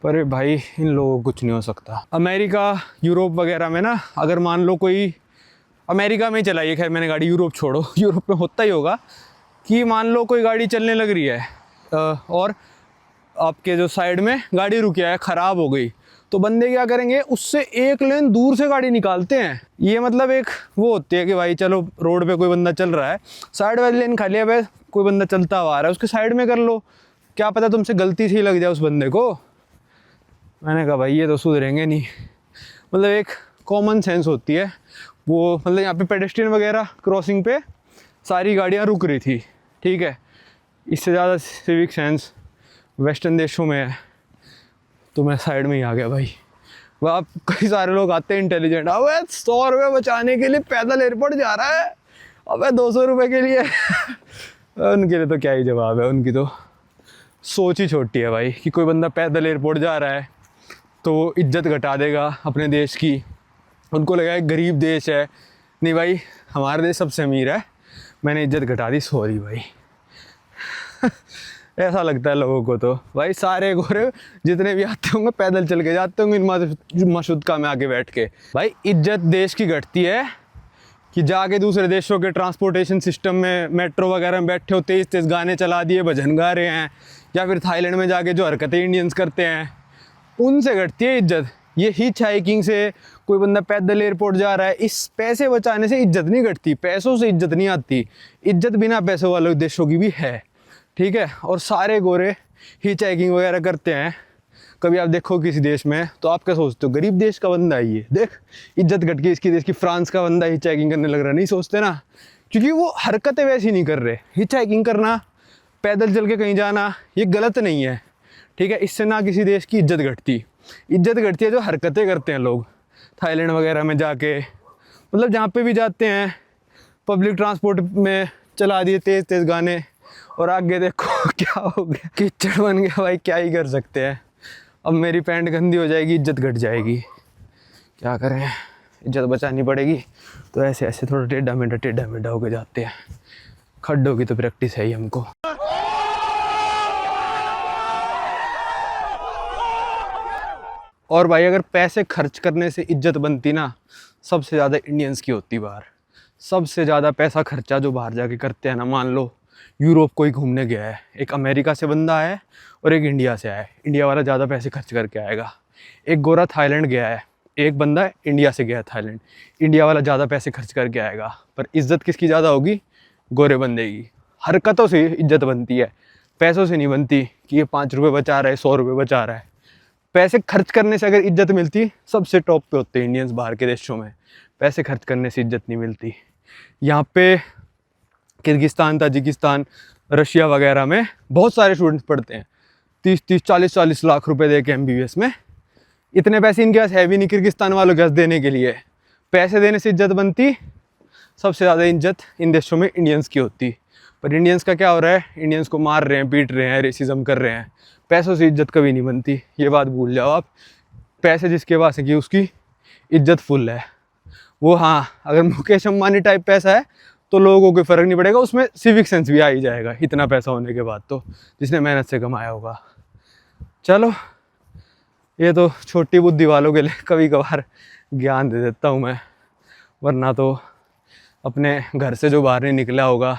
S2: पर भाई इन लोगों को कुछ नहीं हो सकता। अमेरिका यूरोप वगैरह में ना, अगर मान लो कोई अमेरिका में ही चलाइए, खैर मैंने गाड़ी यूरोप छोड़ो, यूरोप में होता ही होगा कि मान लो कोई गाड़ी चलने लग रही है और आपके जो साइड में गाड़ी रुकी है, ख़राब हो गई, तो बंदे क्या करेंगे, उससे 1 लेन दूर से गाड़ी निकालते हैं। ये मतलब एक वो होती है कि भाई चलो रोड पे कोई बंदा चल रहा है, साइड वाली लेन खाली है, भाई कोई बंदा चलता हुआ आ रहा है, उसके साइड में कर लो, क्या पता तुमसे गलती से ही लग जाए उस बंदे को। मैंने कहा भाई ये तो सुधरेंगे नहीं। मतलब एक कॉमन सेंस होती है वो। मतलब यहाँ पे पेडेस्ट्रियन वगैरह क्रॉसिंग पे सारी गाड़ियाँ रुक रही थी, ठीक है। इससे ज़्यादा सिविक सेंस वेस्टर्न देशों में है। तो मैं साइड में ही आ गया भाई। वह आप कई सारे लोग आते हैं इंटेलिजेंट, अबे 100 रुपये बचाने के लिए पैदल एयरपोर्ट जा रहा है, अबे 200 रुपये के लिए उनके लिए तो क्या ही जवाब है, उनकी तो सोच ही छोटी है भाई कि कोई बंदा पैदल एयरपोर्ट जा रहा है तो इज्जत घटा देगा अपने देश की। उनको लगा है गरीब देश है, नहीं भाई हमारा देश सबसे अमीर है, मैंने इज्जत घटा दी, सॉरी भाई। ऐसा लगता है लोगों को। तो भाई सारे गोरे जितने भी आते होंगे पैदल चल के जाते होंगे इन माशुतका में आके बैठ के। भाई इज्जत देश की घटती है कि जाके दूसरे देशों के ट्रांसपोर्टेशन सिस्टम में मेट्रो वगैरह में बैठे हो, तेज़ तेज़ गाने चला दिए, भजन गा रहे हैं, या फिर थाईलैंड में जाके जो हरकतें इंडियंस करते हैं उनसे घटती है इज्जत। ये हिच हाइकिंग से, कोई बंदा पैदल एयरपोर्ट जा रहा है, इस पैसे बचाने से इज्जत नहीं घटती, पैसों से इज्जत नहीं आती। इज्जत बिना पैसों वाले देशों की भी है, ठीक है। और सारे गोरे हिच हाइकिंग वगैरह करते हैं। कभी आप देखो किसी देश में तो आप क्या सोचते हो, गरीब देश का बंदा है ये, देख इज्जत घट गई इसकी देश की, फ्रांस का बंदा हिच हाइकिंग करने लग रहा, नहीं सोचते ना, क्योंकि वो हरकतें वैसी नहीं कर रहे। हिच हाइकिंग करना, पैदल चल के कहीं जाना, ये गलत नहीं है, ठीक है। इससे ना किसी देश की इज्जत घटती, इज्जत घटती है जो हरकतें करते हैं लोग। थाईलैंड वगैरह में जाके, मतलब जहाँ पे भी जाते हैं, पब्लिक ट्रांसपोर्ट में चला दिए तेज़ तेज़ गाने, और आगे देखो क्या हो गया, कीचड़ बन गया भाई, क्या ही कर सकते हैं। अब मेरी पैंट गंदी हो जाएगी, इज्जत घट जाएगी, क्या करें, इज्जत बचानी पड़ेगी। तो ऐसे ऐसे थोड़ा टेढ़ा मेढ़ा होके जाते हैं। खड्डों की तो प्रैक्टिस है ही हमको। और भाई अगर पैसे खर्च करने से इज्जत बनती ना, सबसे ज़्यादा इंडियंस की होती बाहर। सबसे ज़्यादा पैसा खर्चा जो बाहर जाके करते हैं ना, मान लो यूरोप कोई घूमने गया है, एक अमेरिका से बंदा है और एक इंडिया से आया है, इंडिया वाला ज़्यादा पैसे खर्च करके आएगा। एक गोरा थाईलैंड गया है, एक बंदा इंडिया से गया है थाईलैंड, इंडिया वाला ज़्यादा पैसे खर्च करके आएगा। पर इज्जत किसकी ज़्यादा होगी, गोरे बंदे की। हरकतों से इज्जत बनती है, पैसों से नहीं बनती कि ये 5 रुपये बचा रहा है, 100 रुपये बचा रहा है। पैसे खर्च करने से अगर इज्जत मिलती, सबसे टॉप पे होते हैं इंडियंस बाहर के देशों में। पैसे खर्च करने से इज्जत नहीं मिलती। यहाँ पे किर्गिस्तान, ताजिकिस्तान, रशिया वगैरह में बहुत सारे स्टूडेंट्स पढ़ते हैं, 30-30, 40-40 लाख रुपए दे के MBBS में। इतने पैसे इनके पास है भी नहीं किर्गिस्तान वालों के पास देने के लिए। पैसे देने से इज्जत बनती, सबसे ज़्यादा इज्जत इन देशों में इंडियंस की होती। पर इंडियंस का क्या हो रहा है, इंडियंस को मार रहे हैं, पीट रहे हैं, रेसिज्म कर रहे हैं। पैसों से इज्जत कभी नहीं बनती, ये बात भूल जाओ आप। पैसे जिसके पास है कि उसकी इज्जत फुल है वो। हाँ, अगर मुकेश अंबानी टाइप पैसा है तो लोगों को कोई फ़र्क नहीं पड़ेगा, उसमें सिविक सेंस भी आ ही जाएगा इतना पैसा होने के बाद, तो जिसने मेहनत से कमाया होगा। चलो, ये तो छोटी बुद्धि वालों के लिए कभी कभार ज्ञान दे देता हूँ मैं, वरना तो अपने घर से जो बाहर नहीं निकला होगा,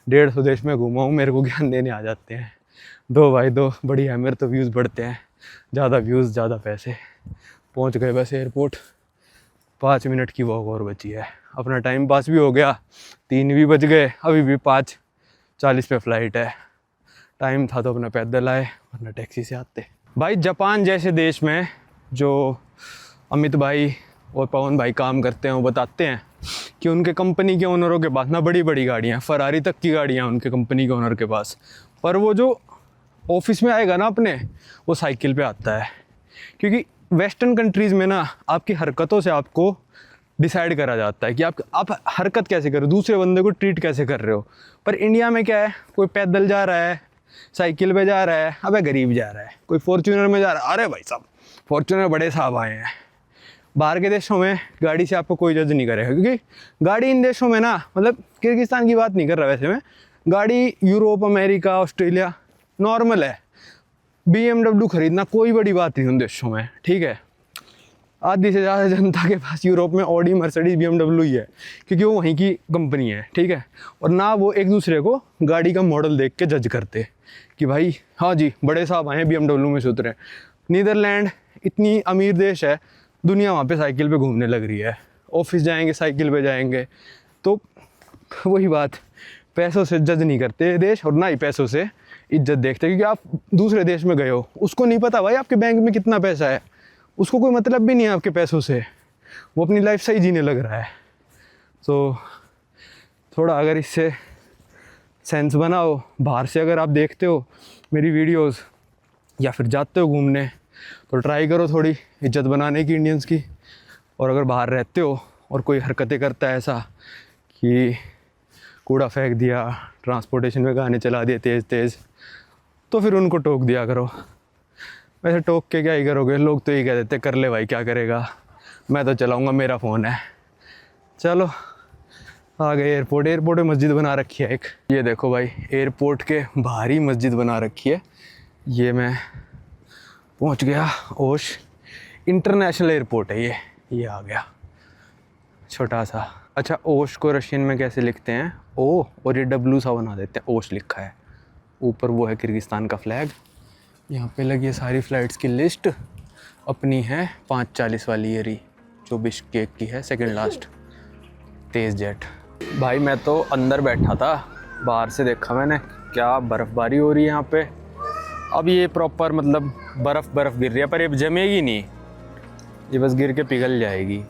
S2: 150 देश में घूमा हूँ, मेरे को ज्ञान देने आ जाते हैं। 2 भाई 2 बढ़िया है, मेरे तो व्यूज़ बढ़ते हैं, ज़्यादा व्यूज़ ज़्यादा पैसे। पहुँच गए बस एयरपोर्ट, 5 मिनट की वॉक और बची है, अपना टाइम पास भी हो गया, 3 भी बज गए, अभी भी 5:40 पे फ़्लाइट है। टाइम था तो अपना पैदल आए, वरना टैक्सी से आते। भाई जापान जैसे देश में जो अमित भाई और पवन भाई काम करते हैं, वो बताते हैं कि उनके कंपनी के ओनरों के पास ना बड़ी बड़ी गाड़ियाँ, फरारी तक की गाड़ियाँ उनके कंपनी के ओनर के पास, पर वो जो ऑफिस में आएगा ना अपने, वो साइकिल पे आता है। क्योंकि वेस्टर्न कंट्रीज़ में ना आपकी हरकतों से आपको डिसाइड करा जाता है कि आप हरकत कैसे कर रहे हो, दूसरे बंदे को ट्रीट कैसे कर रहे हो। पर इंडिया में क्या है, कोई पैदल जा रहा है, साइकिल पे जा रहा है, अबे गरीब जा रहा है, कोई फॉर्च्यूनर में जा रहा है, अरे भाई साहब फॉर्च्यूनर बड़े साहब आए हैं। बाहर के देशों में गाड़ी से आपको कोई जज नहीं करेगा, क्योंकि गाड़ी इन देशों में ना, मतलब किर्गिस्तान की बात नहीं कर रहा वैसे मैं, गाड़ी यूरोप, अमेरिका, ऑस्ट्रेलिया नॉर्मल है। BMW खरीदना कोई बड़ी बात नहीं उन देशों में, ठीक है। आधी से ज़्यादा जनता के पास यूरोप में ऑडी, मर्सिडीज, BMW ही है, क्योंकि वो वहीं की कंपनी है, ठीक है। और ना वो एक दूसरे को गाड़ी का मॉडल देख के जज करते कि भाई हाँ जी बड़े साहब आए हैं, BMW में से उतरे। नीदरलैंड इतनी अमीर देश है, दुनिया वहाँ पे साइकिल पे घूमने लग रही है, ऑफिस जाएंगे साइकिल पे जाएंगे। तो वही बात, पैसों से जज नहीं करते देश, और ना ही पैसों से इज्जत देखते। क्योंकि आप दूसरे देश में गए हो, उसको नहीं पता भाई आपके बैंक में कितना पैसा है, उसको कोई मतलब भी नहीं है आपके पैसों से, वो अपनी लाइफ सही जीने लग रहा है। तो थोड़ा अगर इससे सेंस बनाओ, बाहर से अगर आप देखते हो मेरी वीडियोस या फिर जाते हो घूमने, तो ट्राई करो थोड़ी इज्जत बनाने की इंडियंस की। और अगर बाहर रहते हो और कोई हरकतें करता है ऐसा कि कूड़ा फेंक दिया, ट्रांसपोर्टेशन में गाने चला दिए तेज़ तेज़, तो फिर उनको टोक दिया करो। वैसे टोक के क्या ही करोगे, लोग तो यही कह देते कर ले भाई क्या करेगा, मैं तो चलाऊँगा, मेरा फ़ोन है। चलो आ गए एयरपोर्ट। एयरपोर्ट में मस्जिद बना रखी है एक, ये देखो भाई एयरपोर्ट के बाहर ही मस्जिद बना रखी है। ये मैं पहुंच गया ओश इंटरनेशनल एयरपोर्ट है ये आ गया छोटा सा। अच्छा, ओश को रशियन में कैसे लिखते हैं, ओ, और ये W सा बना देते हैं, ओश लिखा है। ऊपर वो है किर्गिस्तान का फ्लैग। यहाँ पे लगी है सारी फ़्लाइट्स की लिस्ट, अपनी है 540 वाली ये रही, जो बिश्केक की है, सेकंड लास्ट तेज़ जेट। भाई मैं तो अंदर बैठा था, बाहर से देखा मैंने क्या बर्फ़बारी हो रही है यहाँ पे। अब ये प्रॉपर मतलब बर्फ़ गिर रही है, पर ये जमेगी नहीं, ये बस गिर के पिघल जाएगी।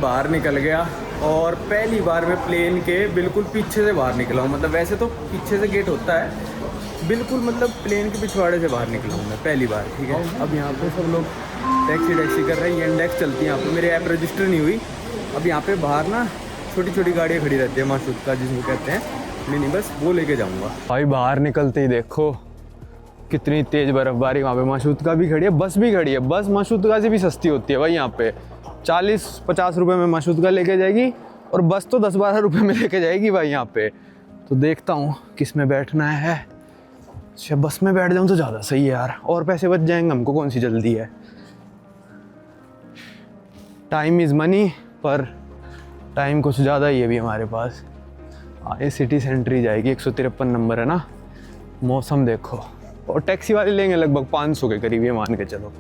S2: बाहर निकल गया और पहली बार मैं प्लेन के बिल्कुल पीछे से बाहर निकला हूँ। मतलब वैसे तो पीछे से गेट होता है, बिल्कुल मतलब प्लेन के पिछवाड़े से बाहर निकला हूँ मैं पहली बार। ठीक है, अब यहाँ पे सब लोग टैक्सी कर रहे हैं, ये इंडेक्स चलती है यहाँ पे। मेरी ऐप रजिस्टर नहीं हुई। अब यहाँ पे बाहर ना छोटी छोटी गाड़ियाँ खड़ी रहती है, माशूका जिसको कहते हैं, मिनी बस, वो लेके जाऊँगा। भाई बाहर निकलते ही देखो कितनी तेज़ बर्फ़बारी। वहाँ पे माशूका भी खड़ी है, बस भी खड़ी है। बस माशूका से भी सस्ती होती है भाई, यहाँ पे 40-50 रुपये में माशूका लेके जाएगी और बस तो 10-12 रुपये में लेके जाएगी भाई यहाँ पे। तो देखता हूँ किस में बैठना है। अच्छा बस में बैठ जाऊँ तो ज़्यादा सही है यार, और पैसे बच जाएंगे, हमको कौन सी जल्दी है। टाइम इज़ मनी, पर टाइम कुछ ज़्यादा ही है अभी हमारे पास। ये सिटी सेंटर ही जाएगी, 153 नंबर है ना। मौसम देखो, और टैक्सी वाले लेंगे लगभग 500 के करीब, ये मान के चलो।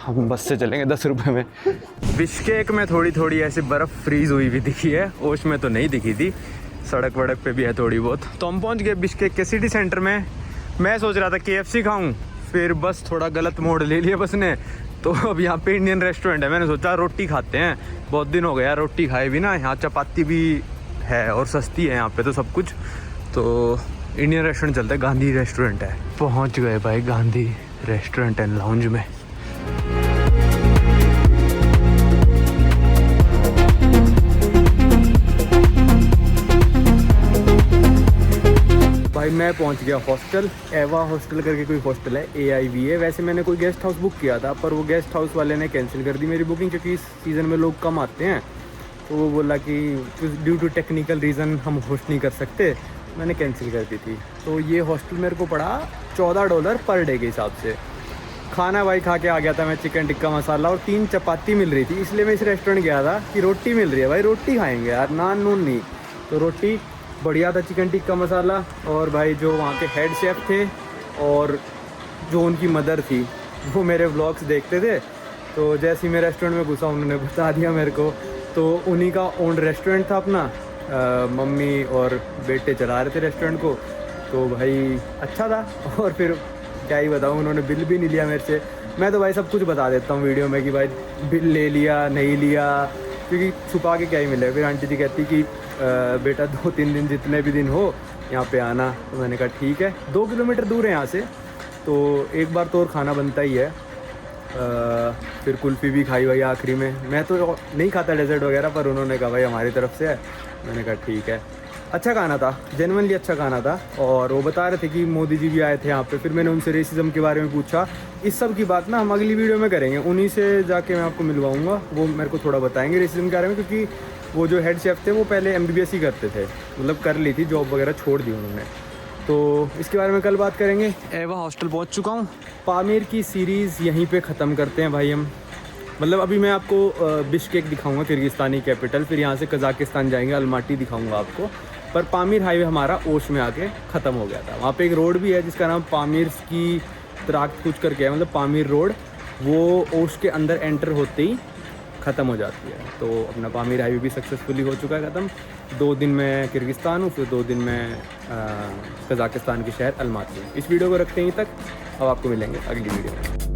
S2: हम बस से चलेंगे 10 रुपये में। बिश्केक में थोड़ी ऐसे बर्फ़ फ्रीज हुई भी दिखी है, ओश में तो नहीं दिखी थी। सड़क वड़क पे भी है थोड़ी बहुत। तो हम पहुंच गए बिश्केक के सिटी सेंटर में। मैं सोच रहा था KFC खाऊं, फिर बस थोड़ा गलत मोड़ ले लिया बस ने। तो अब यहाँ पे इंडियन रेस्टोरेंट है, मैंने सोचा रोटी खाते हैं, बहुत दिन हो गया रोटी खाए भी ना। यहाँ चपाती भी है और सस्ती है यहाँ पे तो सब कुछ। तो इंडियन रेस्टोरेंट चलता है, गांधी रेस्टोरेंट है। पहुँच गए भाई गांधी रेस्टोरेंट एंड लाउंज में। भाई मैं पहुंच गया हॉस्टल, एवा हॉस्टल करके कोई हॉस्टल है, AIVA। वैसे मैंने कोई गेस्ट हाउस बुक किया था, पर वो गेस्ट हाउस वाले ने कैंसिल कर दी मेरी बुकिंग, क्योंकि इस सीज़न में लोग कम आते हैं। तो वो बोला कि ड्यू टू टेक्निकल रीज़न हम होस्ट नहीं कर सकते, मैंने कैंसिल कर दी थी। तो ये हॉस्टल मेरे को पड़ा $14 पर डे के हिसाब से। खाना भाई खा के आ गया था मैं, चिकन टिक्का मसाला और 3 चपाती मिल रही थी, इसलिए मैं इस रेस्टोरेंट गया था कि रोटी मिल रही है भाई, रोटी खाएँगे यार, नान नून नहीं। तो रोटी बढ़िया था, चिकन टिक्का मसाला। और भाई जो वहाँ के हेड शेफ़ थे और जो उनकी मदर थी, वो मेरे व्लॉग्स देखते थे। तो जैसे ही मैं रेस्टोरेंट में घुसा उन्होंने बता दिया मेरे को। तो उन्हीं का ओन रेस्टोरेंट था अपना, मम्मी और बेटे चला रहे थे रेस्टोरेंट को। तो भाई अच्छा था। और फिर क्या ही बताऊँ, उन्होंने बिल भी नहीं लिया मेरे से। मैं तो भाई सब कुछ बता देता हूँ वीडियो में कि भाई बिल ले लिया नहीं लिया, क्योंकि छुपा के क्या ही मिलेगा। फिर आंटी जी कहती कि बेटा 2-3 दिन जितने भी दिन हो यहाँ पे आना। तो मैंने कहा ठीक है। 2 किलोमीटर दूर है यहाँ से, तो एक बार तो और खाना बनता ही है। फिर कुल्फ़ी भी खाई भाई आखिरी में। मैं तो नहीं खाता डेजर्ट वगैरह, पर उन्होंने कहा भाई हमारी तरफ से है। मैंने कहा ठीक है। अच्छा खाना था, जेन्युइनली अच्छा खाना था। और वो बता रहे थे कि मोदी जी भी आए थे यहाँ पे। फिर मैंने उनसे रेसिज्म के बारे में पूछा। इस सब की बात ना हम अगली वीडियो में करेंगे, उन्हीं से जाके मैं आपको मिलवाऊंगा, वो मेरे को थोड़ा बताएंगे रेसिज्म के बारे में। क्योंकि वो जो हेड शेफ़ थे वो पहले MBBS ही करते थे, मतलब कर ली थी, जॉब वगैरह छोड़ दी उन्होंने। तो इसके बारे में कल बात करेंगे। एवा हॉस्टल पहुँच चुका हूँ। पामीर की सीरीज़ यहीं पर ख़त्म करते हैं भाई हम। मतलब अभी मैं आपको बिश्केक दिखाऊँगा, किर्गिस्तानी कैपिटल। फिर यहाँ से कज़ाकिस्तान जाएंगे, अलमाटी दिखाऊँगा आपको। पर पामीर हाईवे हमारा ओश में आके ख़त्म हो गया था। वहाँ पे एक रोड भी है जिसका नाम पामीर की तराक्त कुछ करके है, मतलब पामीर रोड। वो ओश के अंदर एंटर होते ही ख़त्म हो जाती है। तो अपना पामीर हाईवे भी सक्सेसफुली हो चुका है ख़त्म। 2 दिन में किर्गिस्तान हूँ, फिर 2 दिन में कज़ाकिस्तान के शहर अलमाती। इस वीडियो को रखते हैं तक, अब आपको मिलेंगे अगली वीडियो में।